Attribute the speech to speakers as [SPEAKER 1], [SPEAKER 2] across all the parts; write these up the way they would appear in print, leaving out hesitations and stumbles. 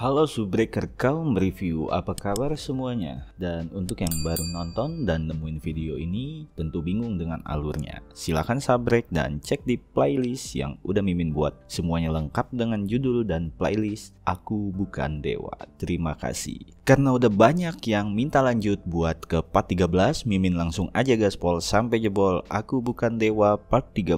[SPEAKER 1] Halo Subbreaker kaum review, apa kabar semuanya? Dan untuk yang baru nonton dan nemuin video ini tentu bingung dengan alurnya, silahkan subrek dan cek di playlist yang udah Mimin buat. Semuanya lengkap dengan judul dan playlist Aku Bukan Dewa. Terima kasih. Karena udah banyak yang minta lanjut buat ke part 13, Mimin langsung aja gaspol sampai jebol Aku Bukan Dewa part 13.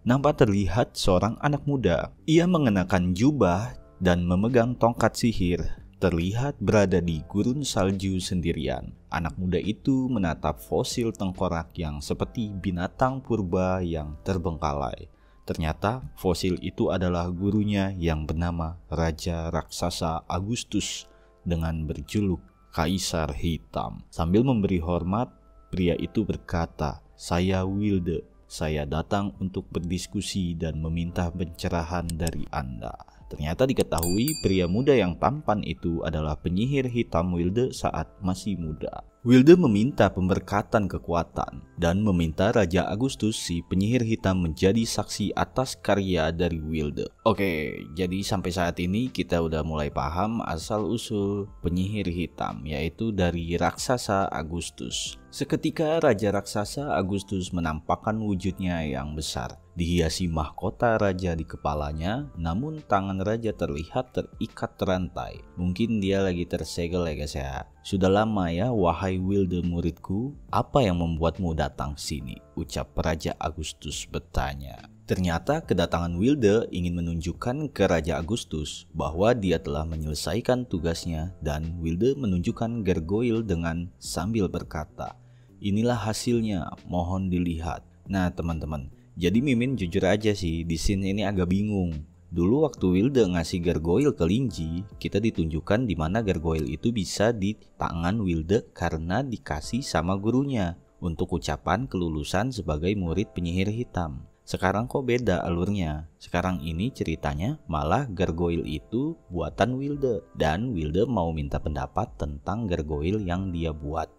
[SPEAKER 1] Nampak terlihat seorang anak muda. Ia mengenakan jubah dan memegang tongkat sihir, terlihat berada di gurun salju sendirian. Anak muda itu menatap fosil tengkorak yang seperti binatang purba yang terbengkalai. Ternyata fosil itu adalah gurunya yang bernama Raja Raksasa Agustus dengan berjuluk Kaisar Hitam. Sambil memberi hormat, pria itu berkata, "Saya Wilde. Saya datang untuk berdiskusi dan meminta pencerahan dari Anda." Ternyata diketahui pria muda yang tampan itu adalah penyihir hitam Wilde saat masih muda. Wilde meminta pemberkatan kekuatan dan meminta Raja Agustus si penyihir hitam menjadi saksi atas karya dari Wilde. Oke, jadi sampai saat ini kita udah mulai paham asal-usul penyihir hitam, yaitu dari Raksasa Agustus. Seketika Raja Raksasa Agustus menampakkan wujudnya yang besar. Dihiasi mahkota raja di kepalanya, namun tangan raja terlihat terikat rantai. Mungkin dia lagi tersegel ya guys ya. "Sudah lama ya wahai Wilde muridku, apa yang membuatmu datang sini?" ucap Raja Agustus bertanya. Ternyata kedatangan Wilde ingin menunjukkan ke Raja Agustus bahwa dia telah menyelesaikan tugasnya, dan Wilde menunjukkan gargoyle dengan sambil berkata, "Inilah hasilnya, mohon dilihat." Nah teman-teman, jadi Mimin jujur aja sih, di scene ini agak bingung. Dulu waktu Wilde ngasih gargoyle ke Linji, kita ditunjukkan di mana gargoyle itu bisa di tangan Wilde karena dikasih sama gurunya untuk ucapan kelulusan sebagai murid penyihir hitam. Sekarang kok beda alurnya. Sekarang ini ceritanya malah gargoyle itu buatan Wilde, dan Wilde mau minta pendapat tentang gargoyle yang dia buat.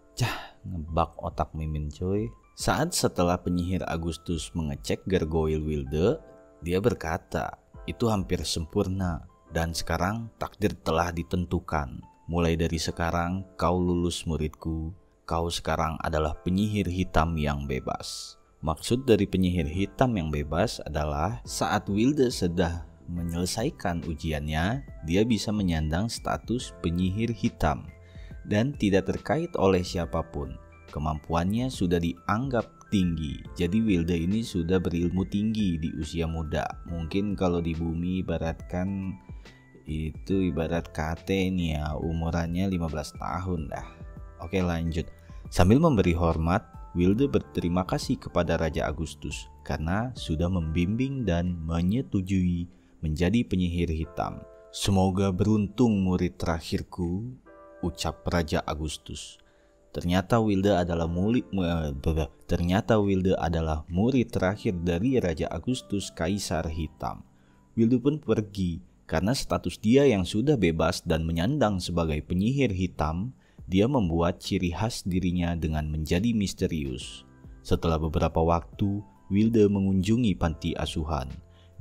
[SPEAKER 1] Ngebak otak Mimin coy. Saat setelah penyihir Agustus mengecek gargoyle Wilde, dia berkata, "Itu hampir sempurna, dan sekarang takdir telah ditentukan. Mulai dari sekarang kau lulus muridku, kau sekarang adalah penyihir hitam yang bebas." Maksud dari penyihir hitam yang bebas adalah saat Wilde sudah menyelesaikan ujiannya, dia bisa menyandang status penyihir hitam dan tidak terkait oleh siapapun. Kemampuannya sudah dianggap tinggi. Jadi Wilde ini sudah berilmu tinggi di usia muda. Mungkin kalau di bumi ibaratkan itu ibarat KT nih ya, umurannya 15 tahun dah. Oke lanjut. Sambil memberi hormat, Wilde berterima kasih kepada Raja Agustus karena sudah membimbing dan menyetujui menjadi penyihir hitam. "Semoga beruntung murid terakhirku," ucap Raja Agustus. Ternyata Wilde adalah murid terakhir dari Raja Agustus Kaisar Hitam. Wilde pun pergi karena status dia yang sudah bebas dan menyandang sebagai penyihir hitam, dia membuat ciri khas dirinya dengan menjadi misterius. Setelah beberapa waktu, Wilde mengunjungi panti asuhan.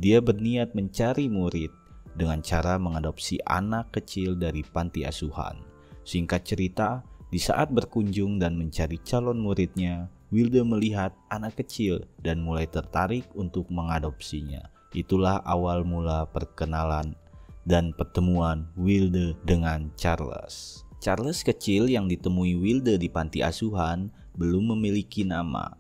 [SPEAKER 1] Dia berniat mencari murid dengan cara mengadopsi anak kecil dari panti asuhan. Singkat cerita, di saat berkunjung dan mencari calon muridnya, Wilde melihat anak kecil dan mulai tertarik untuk mengadopsinya. Itulah awal mula perkenalan dan pertemuan Wilde dengan Charles. Charles kecil yang ditemui Wilde di panti asuhan belum memiliki nama,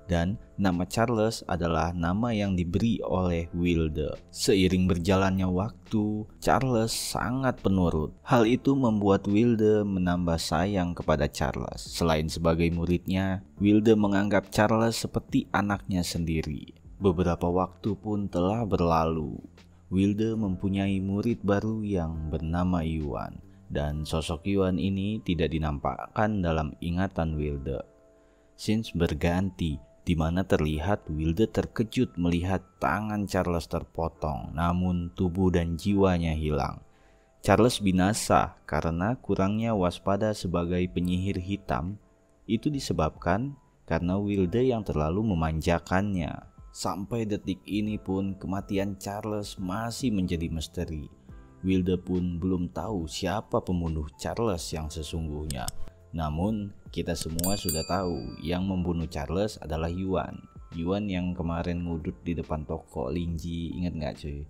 [SPEAKER 1] dan nama Charles adalah nama yang diberi oleh Wilde. Seiring berjalannya waktu, Charles sangat penurut. Hal itu membuat Wilde menambah sayang kepada Charles. Selain sebagai muridnya, Wilde menganggap Charles seperti anaknya sendiri. Beberapa waktu pun telah berlalu. Wilde mempunyai murid baru yang bernama Yuan, dan sosok Yuan ini tidak dinampakkan dalam ingatan Wilde. Scenes berganti, di mana terlihat Wilde terkejut melihat tangan Charles terpotong, namun tubuh dan jiwanya hilang. Charles binasa karena kurangnya waspada sebagai penyihir hitam. Itu disebabkan karena Wilde yang terlalu memanjakannya. Sampai detik ini pun kematian Charles masih menjadi misteri. Wilde pun belum tahu siapa pembunuh Charles yang sesungguhnya. Namun kita semua sudah tahu yang membunuh Charles adalah Yuan. Yuan yang kemarin ngudut di depan toko Linji, ingat nggak cuy?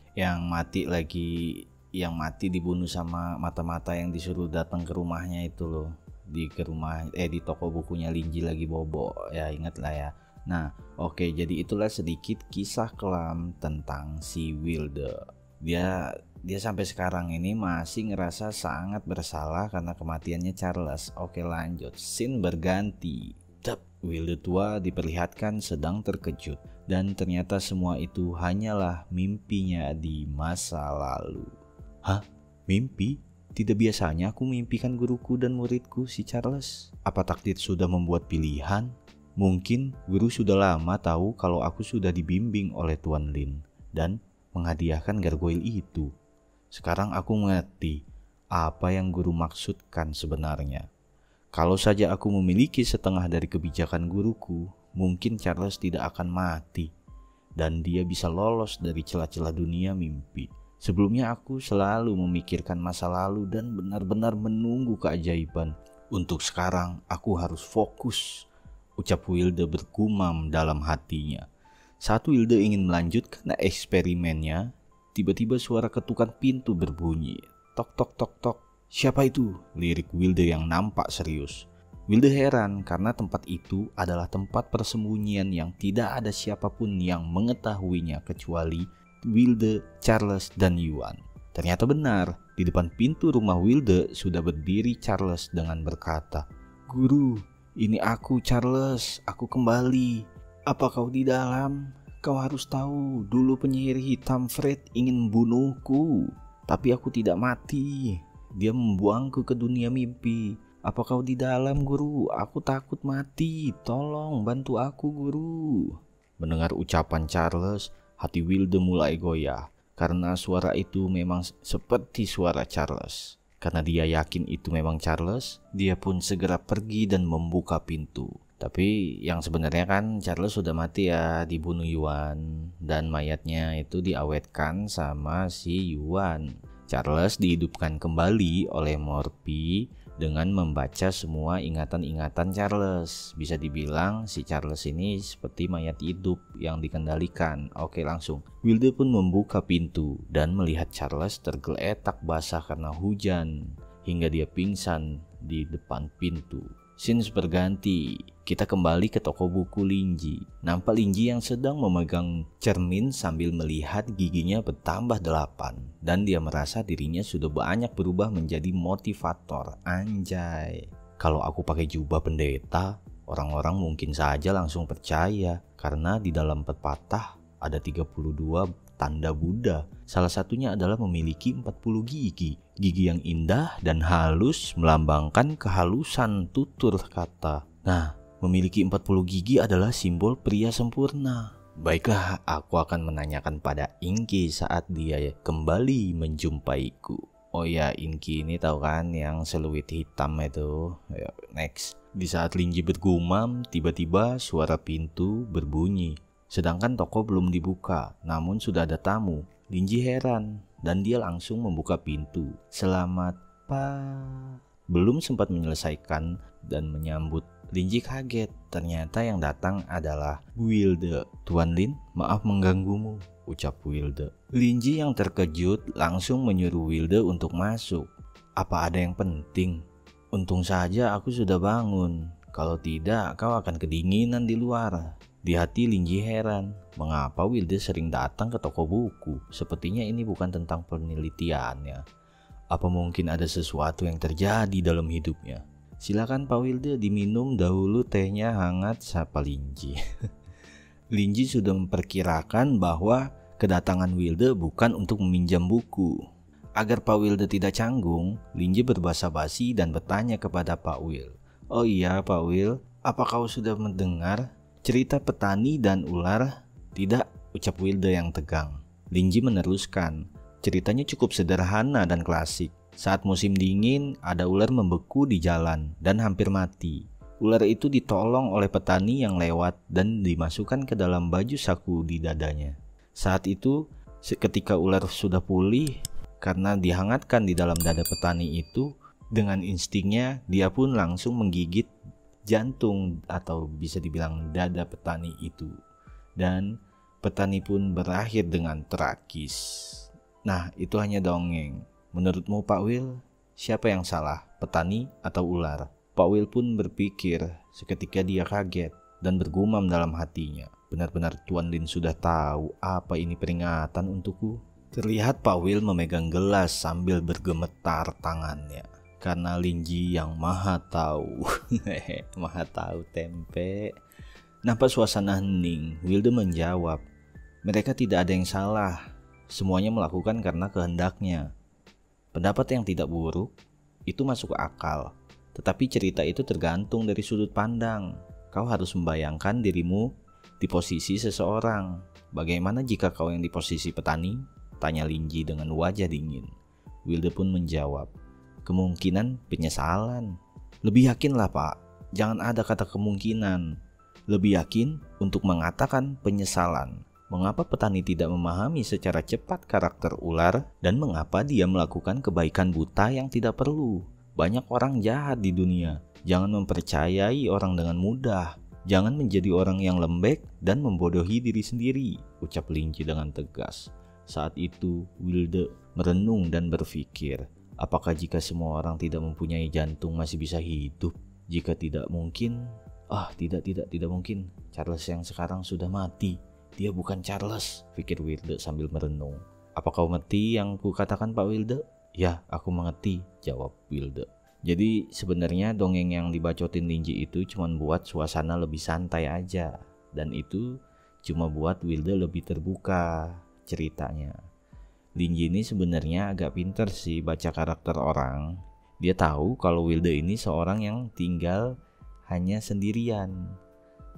[SPEAKER 1] Yang mati dibunuh sama mata-mata yang disuruh datang ke rumahnya itu loh. Di toko bukunya Linji lagi bobo, ya ingat lah ya. Nah, oke, jadi itulah sedikit kisah kelam tentang si Wilde. Dia sampai sekarang ini masih ngerasa sangat bersalah karena kematiannya Charles. Oke, lanjut. Scene berganti. Wilde tua diperlihatkan sedang terkejut dan ternyata semua itu hanyalah mimpinya di masa lalu. Hah? Mimpi? Tidak biasanya aku mimpikan guruku dan muridku si Charles. Apa takdir sudah membuat pilihan? Mungkin guru sudah lama tahu kalau aku sudah dibimbing oleh Tuan Lin dan menghadiahkan gargoyle itu. Sekarang aku mengerti apa yang guru maksudkan sebenarnya. Kalau saja aku memiliki setengah dari kebijakan guruku, mungkin Charles tidak akan mati dan dia bisa lolos dari celah-celah dunia mimpi. Sebelumnya aku selalu memikirkan masa lalu dan benar-benar menunggu keajaiban. Untuk sekarang aku harus fokus, ucap Wilde bergumam dalam hatinya. Saat Wilde ingin melanjutkan eksperimennya, tiba-tiba suara ketukan pintu berbunyi. Tok tok tok tok. Siapa itu? Lirik Wilde yang nampak serius. Wilde heran karena tempat itu adalah tempat persembunyian yang tidak ada siapapun yang mengetahuinya kecuali Wilde, Charles, dan Yuan. Ternyata benar, di depan pintu rumah Wilde sudah berdiri Charles dengan berkata, "Guru, ini aku Charles, aku kembali. Apa kau di dalam? Kau harus tahu, dulu penyihir hitam Fred ingin membunuhku, tapi aku tidak mati. Dia membuangku ke dunia mimpi. Apa kau di dalam, guru? Aku takut mati. Tolong bantu aku, guru." Mendengar ucapan Charles, hati Wilde mulai goyah. Karena suara itu memang seperti suara Charles. Karena dia yakin itu memang Charles, dia pun segera pergi dan membuka pintu. Tapi yang sebenarnya kan Charles sudah mati ya, dibunuh Yuan. Dan mayatnya itu diawetkan sama si Yuan. Charles dihidupkan kembali oleh Morphy dengan membaca semua ingatan-ingatan Charles. Bisa dibilang si Charles ini seperti mayat hidup yang dikendalikan. Oke, langsung. Wilde pun membuka pintu dan melihat Charles tergeletak basah karena hujan hingga dia pingsan di depan pintu. Scene berganti. Kita kembali ke toko buku Linji. Nampak Linji yang sedang memegang cermin sambil melihat giginya bertambah 8. Dan dia merasa dirinya sudah banyak berubah menjadi motivator. Anjay. Kalau aku pakai jubah pendeta, orang-orang mungkin saja langsung percaya. Karena di dalam pepatah ada 32 tanda Buddha. Salah satunya adalah memiliki 40 gigi. Gigi yang indah dan halus melambangkan kehalusan tutur kata. Nah, memiliki 40 gigi adalah simbol pria sempurna. Baiklah, aku akan menanyakan pada Inky saat dia kembali menjumpaiku. Oh ya, Inky ini tahu kan yang seluit hitam itu. Next. Di saat Linji bergumam, tiba-tiba suara pintu berbunyi. Sedangkan toko belum dibuka, namun sudah ada tamu. Linji heran dan dia langsung membuka pintu. "Selamat, Pak." Belum sempat menyelesaikan dan menyambut, Linji kaget. Ternyata yang datang adalah Wilde. "Tuan Lin, maaf mengganggumu," ucap Wilde. Linji yang terkejut langsung menyuruh Wilde untuk masuk. "Apa ada yang penting? Untung saja aku sudah bangun. Kalau tidak, kau akan kedinginan di luar." Di hati Linji heran, mengapa Wilde sering datang ke toko buku? Sepertinya ini bukan tentang penelitiannya. Apa mungkin ada sesuatu yang terjadi dalam hidupnya? "Silakan Pak Wilde, diminum dahulu tehnya hangat," sapa Linji. Linji sudah memperkirakan bahwa kedatangan Wilde bukan untuk meminjam buku. Agar Pak Wilde tidak canggung, Linji berbahasa basi dan bertanya kepada Pak Wil. "Oh iya Pak Wil, apa kau sudah mendengar cerita petani dan ular?" "Tidak," ucap Wilde yang tegang. Linji meneruskan, "Ceritanya cukup sederhana dan klasik. Saat musim dingin, ada ular membeku di jalan dan hampir mati. Ular itu ditolong oleh petani yang lewat dan dimasukkan ke dalam baju saku di dadanya. Saat itu, ketika ular sudah pulih, Karena dihangatkan di dalam dada petani itu, dengan instingnya dia pun langsung menggigit jantung atau bisa dibilang dada petani itu. Dan petani pun berakhir dengan tragis. Nah, itu hanya dongeng. Menurutmu Pak Will, siapa yang salah, petani atau ular? Pak Will pun berpikir, seketika dia kaget dan bergumam dalam hatinya. Benar-benar Tuan Lin sudah tahu apa ini peringatan untukku. Terlihat Pak Will memegang gelas sambil bergemetar tangannya. Karena Linji yang maha tahu. Maha tahu tempe. Nampak suasana hening, Wilde menjawab, mereka tidak ada yang salah. Semuanya melakukan karena kehendaknya. Pendapat yang tidak buruk, itu masuk akal. Tetapi cerita itu tergantung dari sudut pandang. Kau harus membayangkan dirimu di posisi seseorang. Bagaimana jika kau yang di posisi petani? Tanya Linji dengan wajah dingin. Wilde pun menjawab, kemungkinan penyesalan. Lebih yakinlah Pak, jangan ada kata kemungkinan. Lebih yakin untuk mengatakan penyesalan. Mengapa petani tidak memahami secara cepat karakter ular dan mengapa dia melakukan kebaikan buta yang tidak perlu? Banyak orang jahat di dunia. Jangan mempercayai orang dengan mudah. Jangan menjadi orang yang lembek dan membodohi diri sendiri, ucap Linji dengan tegas. Saat itu Wilde merenung dan berpikir, apakah jika semua orang tidak mempunyai jantung masih bisa hidup? Jika tidak mungkin, tidak mungkin. Charles yang sekarang sudah mati. Dia bukan Charles, pikir Wilde sambil merenung. Apa kau mengerti yang ku katakan Pak Wilde? Ya, aku mengerti, jawab Wilde. Jadi sebenarnya dongeng yang dibacotin Linji itu cuma buat suasana lebih santai aja. Dan itu cuma buat Wilde lebih terbuka ceritanya. Linji ini sebenarnya agak pinter sih baca karakter orang. Dia tahu kalau Wilde ini seorang yang tinggal hanya sendirian.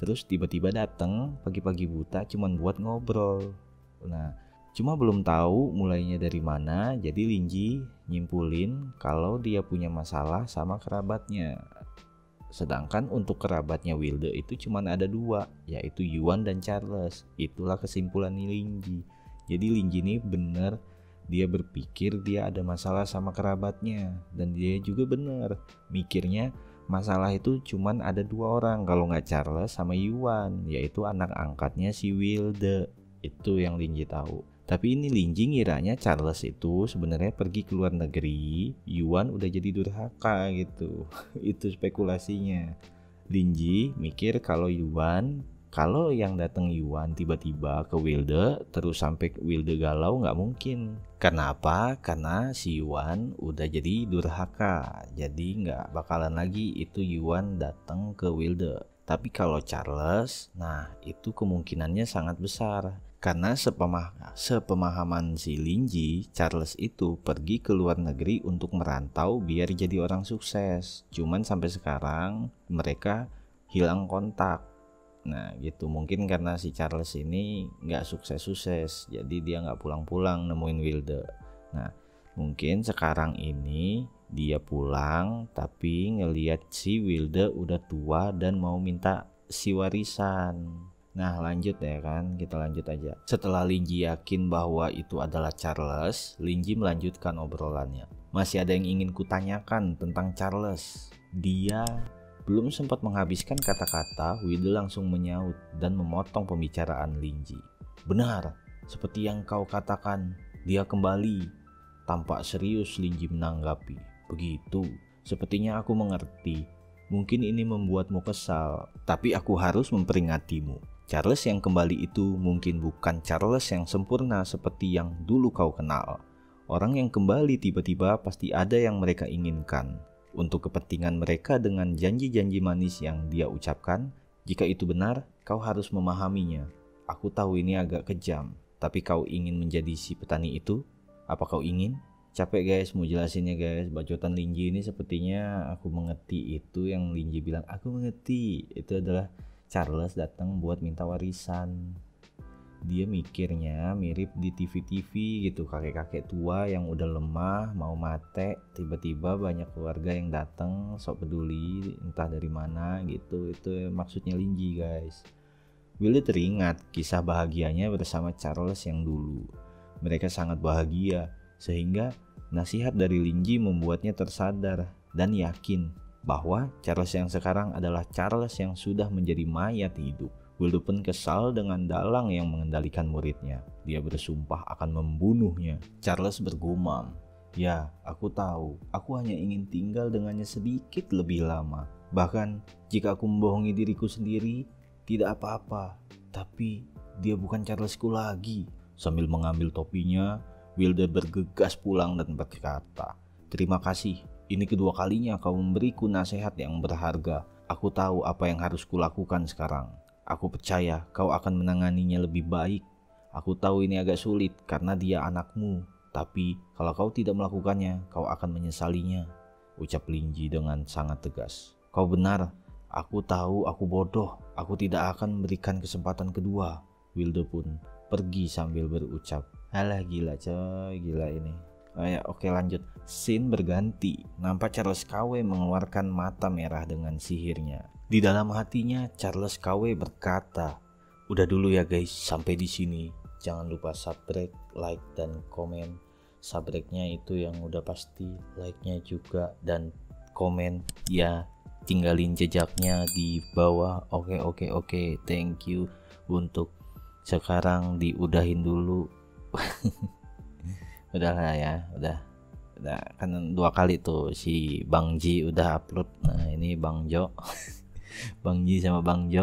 [SPEAKER 1] Terus tiba-tiba datang pagi-pagi buta cuman buat ngobrol. Nah, cuma belum tahu mulainya dari mana. Jadi Linji nyimpulin kalau dia punya masalah sama kerabatnya. Sedangkan untuk kerabatnya Wilde itu cuma ada dua, yaitu Yuan dan Charles. Itulah kesimpulan Linji. Jadi Linji ini benar, dia berpikir dia ada masalah sama kerabatnya. Dan dia juga benar mikirnya masalah itu cuman ada dua orang, kalau nggak Charles sama Yuan, yaitu anak angkatnya si Wilde. Itu yang Linji tahu. Tapi ini Linji ngiranya Charles itu sebenarnya pergi ke luar negeri, Yuan udah jadi durhaka gitu. Itu spekulasinya. Linji mikir kalau yang datang Yuan tiba-tiba ke Wilde terus sampai Wilde galau nggak mungkin. Karena apa? Karena si Yuan udah jadi durhaka, jadi nggak bakalan lagi itu Yuan datang ke Wilde. Tapi kalau Charles, nah itu kemungkinannya sangat besar. Karena sepemahaman si Linji, Charles itu pergi ke luar negeri untuk merantau biar jadi orang sukses. Cuman sampai sekarang mereka hilang kontak. Nah gitu, mungkin karena si Charles ini gak sukses-sukses, jadi dia gak pulang-pulang nemuin Wilde. Nah mungkin sekarang ini dia pulang tapi ngelihat si Wilde udah tua dan mau minta si warisan. Nah lanjut ya kan, kita lanjut aja. Setelah Linji yakin bahwa itu adalah Charles, Linji melanjutkan obrolannya. Masih ada yang ingin kutanyakan tentang Charles. Dia belum sempat menghabiskan kata-kata, Wilde langsung menyaut dan memotong pembicaraan Linji. Benar, seperti yang kau katakan, dia kembali. Tampak serius Linji menanggapi. Begitu, sepertinya aku mengerti. Mungkin ini membuatmu kesal, tapi aku harus memperingatimu. Charles yang kembali itu mungkin bukan Charles yang sempurna seperti yang dulu kau kenal. Orang yang kembali tiba-tiba pasti ada yang mereka inginkan. Untuk kepentingan mereka dengan janji-janji manis yang dia ucapkan. Jika itu benar, kau harus memahaminya. Aku tahu ini agak kejam, tapi kau ingin menjadi si petani itu? Apa kau ingin? Capek guys mau jelasinnya guys. Bacotan Linji ini sepertinya aku mengerti. Itu yang Linji bilang aku mengerti. Itu adalah Charles datang buat minta warisan. Dia mikirnya mirip di TV-TV gitu, kakek-kakek tua yang udah lemah mau mate, tiba-tiba banyak keluarga yang datang sok peduli entah dari mana gitu. Itu maksudnya Linji guys. Wilde teringat kisah bahagianya bersama Charles yang dulu. Mereka sangat bahagia, Sehingga nasihat dari Linji membuatnya tersadar dan yakin bahwa Charles yang sekarang adalah Charles yang sudah menjadi mayat hidup. Wildo pun kesal dengan dalang yang mengendalikan muridnya. Dia bersumpah akan membunuhnya. Charles bergumam, "Ya, aku tahu. Aku hanya ingin tinggal dengannya sedikit lebih lama. Bahkan jika aku membohongi diriku sendiri, tidak apa-apa. Tapi dia bukan Charlesku lagi." Sambil mengambil topinya, Wilder bergegas pulang dan berkata, "Terima kasih. Ini kedua kalinya kau memberiku nasihat yang berharga. Aku tahu apa yang harus kulakukan sekarang. Aku percaya kau akan menanganinya lebih baik. Aku tahu ini agak sulit karena dia anakmu. Tapi kalau kau tidak melakukannya, kau akan menyesalinya," ucap Linji dengan sangat tegas. "Kau benar. Aku tahu aku bodoh. Aku tidak akan memberikan kesempatan kedua." Wildo pun pergi sambil berucap, "Alah gila coy, gila ini." Oh ya, oke lanjut. Scene berganti. Nampak Charles KW mengeluarkan mata merah dengan sihirnya. Di dalam hatinya Charles KW berkata, "Udah dulu ya guys, sampai di sini. Jangan lupa subscribe, like dan komen. Subscribe-nya itu yang udah pasti, like-nya juga dan komen ya. Tinggalin jejaknya di bawah. Oke. Thank you. Untuk sekarang diudahin dulu." Udahlah ya, udah kan 2 kali tuh si Bang Ji udah upload. Nah ini Bang Jo Bang Ji sama Bang Jo